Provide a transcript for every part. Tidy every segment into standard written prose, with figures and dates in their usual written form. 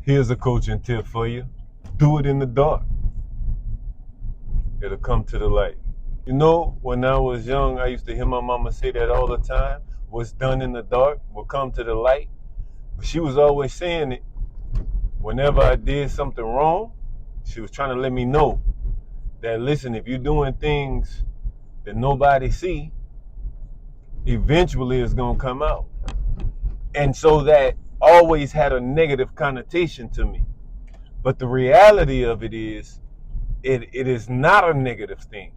Here's a coaching tip for you. Do it in the dark. It'll come to the light. You know, when I was young, I used to hear my mama say that all the time. What's done in the dark will come to the light. But she was always saying it whenever I did something wrong. She was trying to let me know that, listen, if you're doing things that nobody see, eventually it's going to come out. And so that always had a negative connotation to me. But the reality of it is, it is not a negative thing.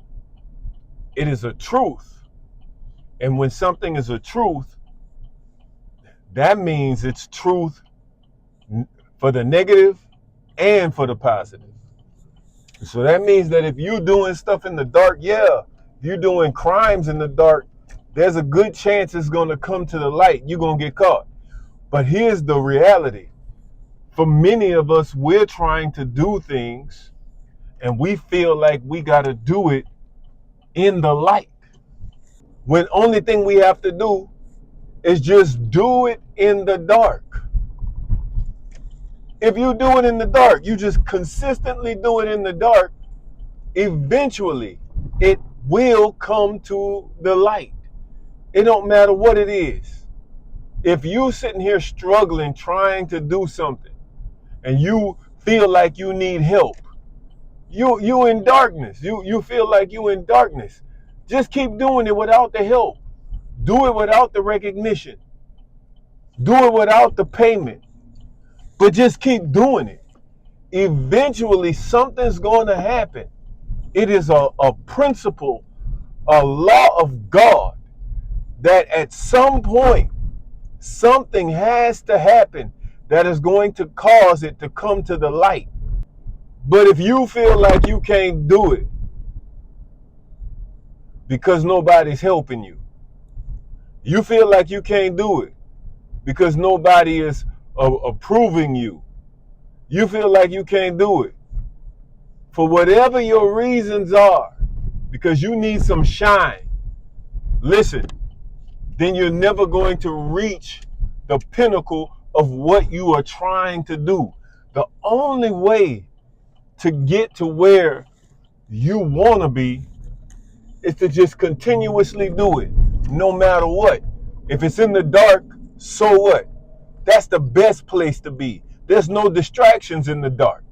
It is a truth. And when something is a truth, that means it's truth for the negative and for the positive. So that means that if you're doing stuff in the dark, if you're doing crimes in the dark, there's a good chance it's going to come to the light. You're going to get caught. But here's the reality. For many of us, we're trying to do things and we feel like we got to do it in the light. When only thing we have to do is just do it in the dark. If you do it in the dark, you just consistently do it in the dark, eventually it will come to the light. It don't matter what it is. If you sitting here struggling, trying to do something, and you feel like you need help, you in darkness. You feel like you in darkness. Just keep doing it without the help. Do it without the recognition. Do it without the payment. But just keep doing it. Eventually, something's going to happen. It is a principle, a law of God, that at some point, something has to happen that is going to cause it to come to the light. But if you feel like you can't do it because nobody's helping you, you feel like you can't do it because nobody is approving you, you feel like you can't do it for whatever your reasons are, because you need some shine, listen, then you're never going to reach the pinnacle of what you are trying to do. The only way to get to where you want to be is to just continuously do it, no matter what. If it's in the dark, so what? That's the best place to be. There's no distractions in the dark.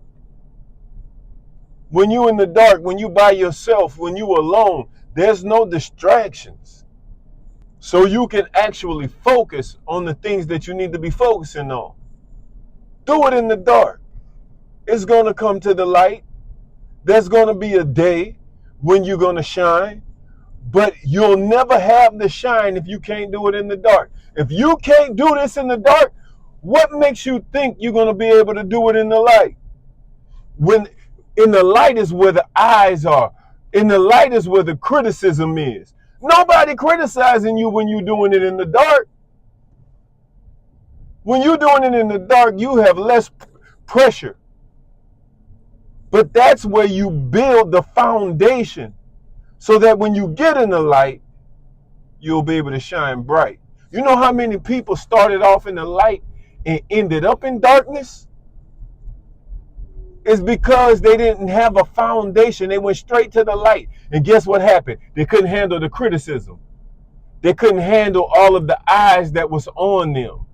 When you in the dark, when you by yourself, when you alone, there's no distractions. So you can actually focus on the things that you need to be focusing on. Do it in the dark. It's going to come to the light. There's going to be a day when you're going to shine, but you'll never have the shine if you can't do it in the dark. If you can't do this in the dark, what makes you think you're going to be able to do it in the light? When in the light is where the eyes are. In the light is where the criticism is. Nobody criticizing you when you're doing it in the dark. When you're doing it in the dark, you have less pressure. But that's where you build the foundation so that when you get in the light, you'll be able to shine bright. You know how many people started off in the light and ended up in darkness? It's because they didn't have a foundation. They went straight to the light. And guess what happened? They couldn't handle the criticism. They couldn't handle all of the eyes that was on them.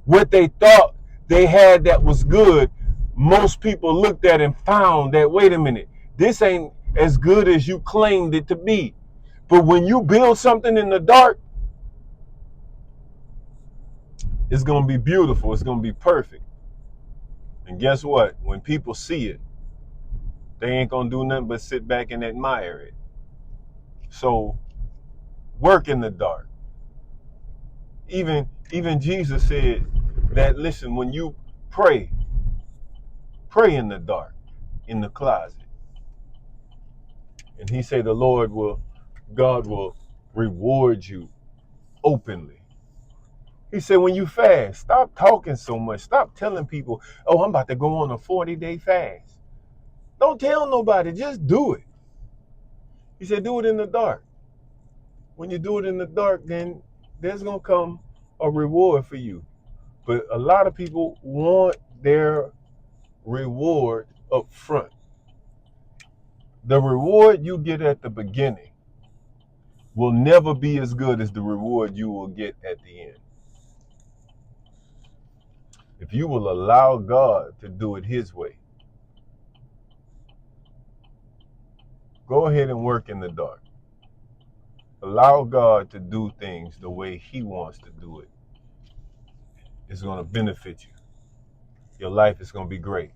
What they thought they had that was good, most people looked at and found that, wait a minute, this ain't as good as you claimed it to be. But when you build something in the dark, it's going to be beautiful. It's going to be perfect. And guess what? When people see it, they ain't going to do nothing but sit back and admire it. So work in the dark. Even Jesus said that, listen, when you pray in the dark, in the closet. And he said God will reward you openly. He said, when you fast, stop talking so much. Stop telling people, oh, I'm about to go on a 40-day fast. Don't tell nobody, just do it. He said, do it in the dark. When you do it in the dark, then there's going to come a reward for you. But a lot of people want their reward up front. The reward you get at the beginning will never be as good as the reward you will get at the end. If you will allow God to do it his way, go ahead and work in the dark. Allow God to do things the way he wants to do it. It's going to benefit you. Your life is going to be great.